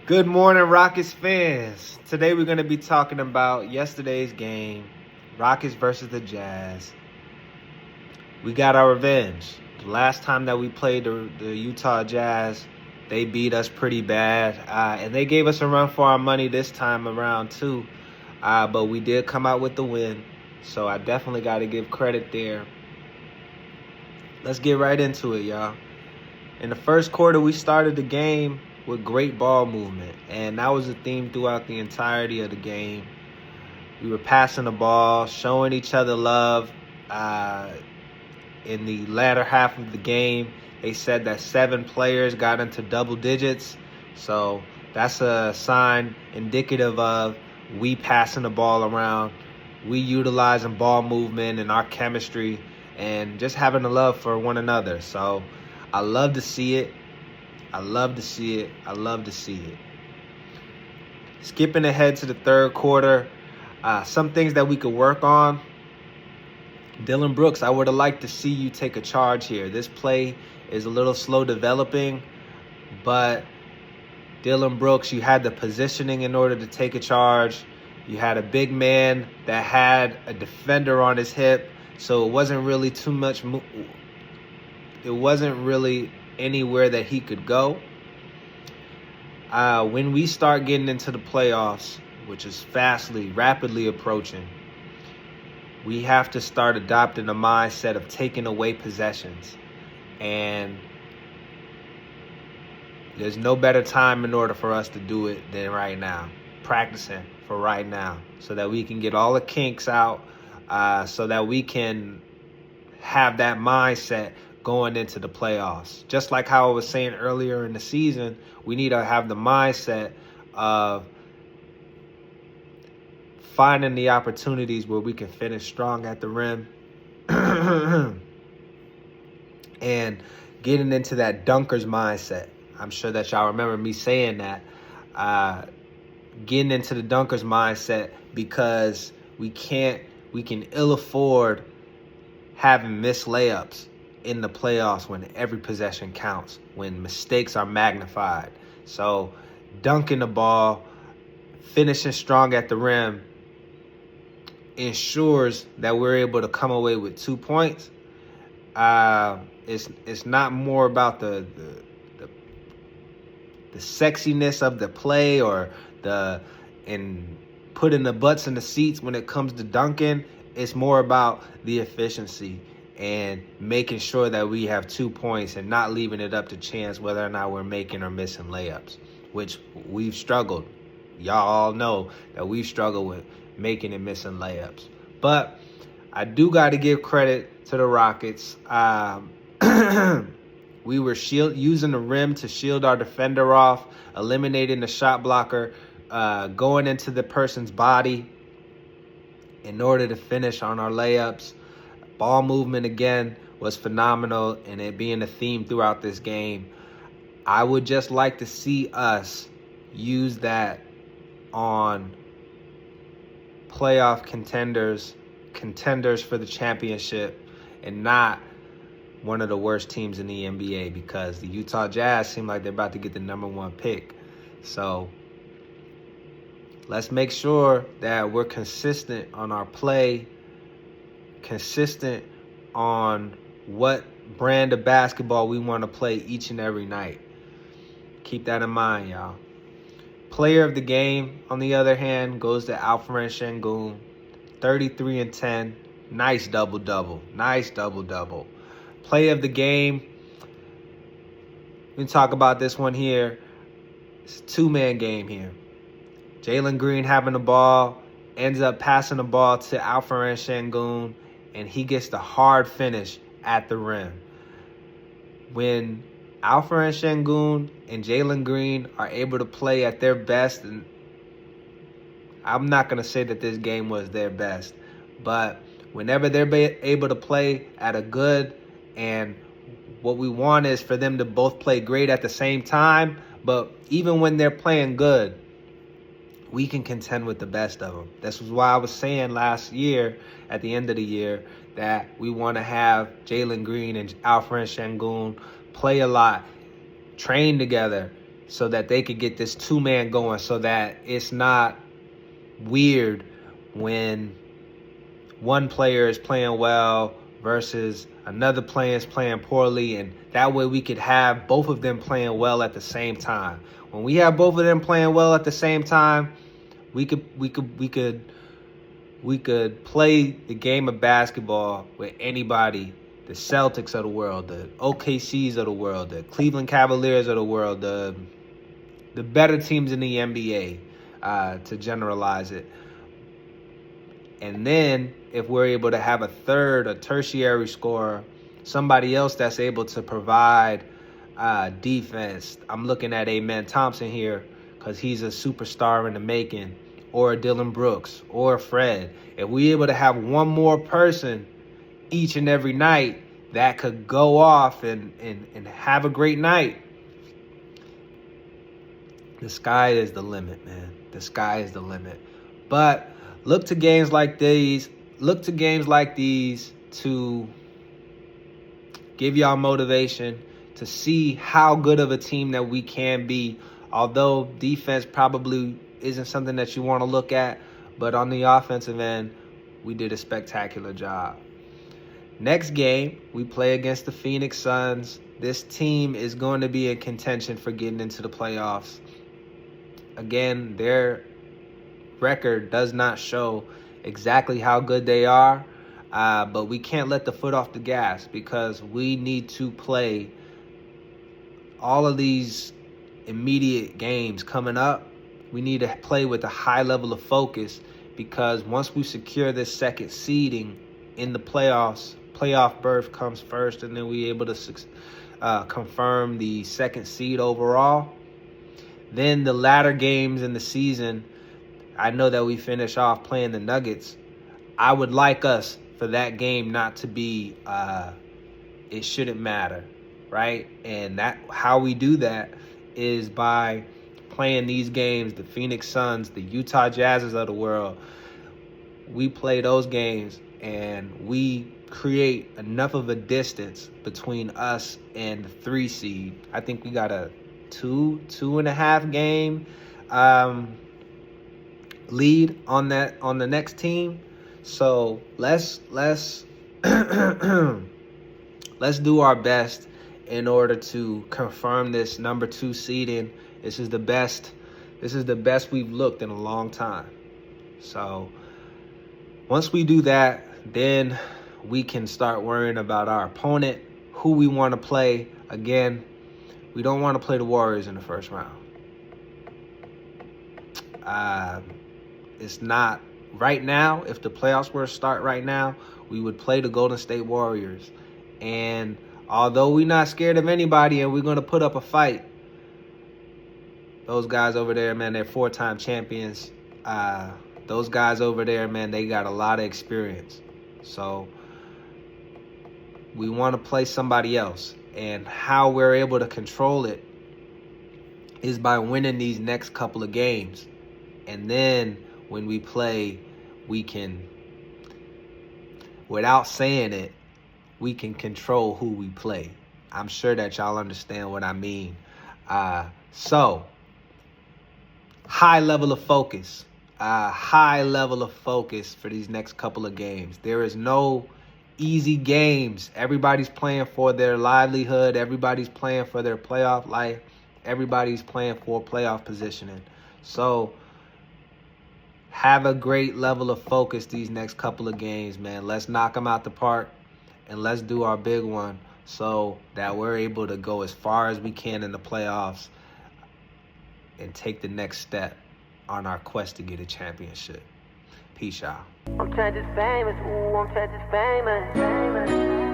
Good morning, Rockets fans. Today we're going to be talking about yesterday's game, Rockets versus the Jazz. We got our revenge. The last time that we played the Utah Jazz, they beat us pretty bad, and they gave us a run for our money this time around too. But we did come out with the win, so I definitely got to give credit there. Let's get right into it, y'all. In the first quarter, we started the game with great ball movement, and that was a theme throughout the entirety of the game. We were passing the ball, showing each other love. In the latter half of the game, they said that 7 players got into double digits, so that's a sign indicative of we passing the ball around, we utilizing ball movement and our chemistry, and just having a love for one another. So I love to see it. I love to see it. I love to see it. Skipping ahead to the third quarter, some things that we could work on. Dillon Brooks, I would have liked to see you take a charge here. This play is a little slow developing, but Dillon Brooks, you had the positioning in order to take a charge. You had a big man that had a defender on his hip, so it wasn't really too much. It wasn't really anywhere that he could go. When we start getting into the playoffs, which is rapidly approaching, we have to start adopting a mindset of taking away possessions. And there's no better time in order for us to do it than right now. Practicing for right now so that we can get all the kinks out, so that we can have that mindset going into the playoffs. Just like how I was saying earlier in the season, we need to have the mindset of finding the opportunities where we can finish strong at the rim and getting into that dunker's mindset. I'm sure that y'all remember me saying that. Getting into the dunker's mindset, because we can ill afford having missed layups in the playoffs when every possession counts, when mistakes are magnified. So dunking the ball, finishing strong at the rim ensures that we're able to come away with 2 points. It's not more about the sexiness of the play or and putting the butts in the seats when it comes to dunking. It's more about the efficiency and making sure that we have 2 points and not leaving it up to chance whether or not we're making or missing layups, which we've struggled. Y'all all know that we've struggled with making and missing layups. But I do got to give credit to the Rockets. We were using the rim to shield our defender off, eliminating the shot blocker, going into the person's body in order to finish on our layups. Ball movement, again, was phenomenal, and it being a theme throughout this game. I would just like to see us use that on playoff contenders for the championship, and not one of the worst teams in the NBA, because the Utah Jazz seem like they're about to get the #1 pick. So let's make sure that we're consistent on our play, consistent on what brand of basketball we want to play each and every night. Keep that in mind, y'all. Player of the game, on the other hand, goes to Alperen Sengun. 33 and 10. Nice double-double. Nice double-double. Play of the game, we can talk about this one here. It's a 2-man game here. Jalen Green having the ball, ends up passing the ball to Alperen Sengun, and he gets the hard finish at the rim. When Alperen Sengun and Jalen Green are able to play at their best, and I'm not going to say that this game was their best, but whenever they're able to play at a good, and what we want is for them to both play great at the same time, but even when they're playing good, we can contend with the best of them. This was why I was saying last year, at the end of the year, that we want to have Jalen Green and Alperen Sengun play a lot, train together, so that they could get this two-man going, so that it's not weird when one player is playing well versus another player is playing poorly, and that way we could have both of them playing well at the same time. When we have both of them playing well at the same time, we could play the game of basketball with anybody. The Celtics of the world, the OKCs of the world, the Cleveland Cavaliers of the world, the better teams in the NBA, to generalize it. And then if we're able to have a tertiary scorer, somebody else that's able to provide defense. I'm looking at Amen Thompson here because he's a superstar in the making, or Dylan Brooks, or Fred. If we're able to have one more person each and every night that could go off and have a great night, the sky is the limit, man. The sky is the limit. But look to games like these. Look to games like these to give y'all motivation to see how good of a team that we can be. Although defense probably isn't something that you want to look at, but on the offensive end, we did a spectacular job. Next game, we play against the Phoenix Suns. This team is going to be in contention for getting into the playoffs. Again, their record does not show exactly how good they are, but we can't let the foot off the gas because we need to play all of these immediate games coming up. We need to play with a high level of focus, because once we secure this second seeding in the playoffs, playoff berth comes first, and then we're able to confirm the second seed overall. Then the latter games in the season, I know that we finish off playing the Nuggets. I would like us for that game not to be, it shouldn't matter, right? And that how we do that is by playing these games, the Phoenix Suns, the Utah Jazzes of the world. We play those games and we create enough of a distance between us and the 3 seed. I think we got a 2.5 game lead on the next team. So let's let's do our best in order to confirm this number 2 seeding. This is the best we've looked in a long time. So once we do that, then we can start worrying about our opponent, who we want to play. Again, we don't want to play the Warriors in the first round. It's not right now. If the playoffs were to start right now, we would play the Golden State Warriors. And although we're not scared of anybody and we're going to put up a fight, those guys over there, man, they're 4-time champions. Those guys over there, man, they got a lot of experience. So we want to play somebody else. And how we're able to control it is by winning these next couple of games. And then when we play, we can, without saying it, we can control who we play. I'm sure that y'all understand what I mean. So, high level of focus. High level of focus for these next couple of games. There is no easy games. Everybody's playing for their livelihood. Everybody's playing for their playoff life. Everybody's playing for playoff positioning. So have a great level of focus these next couple of games, man. Let's knock them out the park, and let's do our big one so that we're able to go as far as we can in the playoffs and take the next step on our quest to get a championship. Peace, y'all. I'm trying to famous, ooh, I'm trying to famous.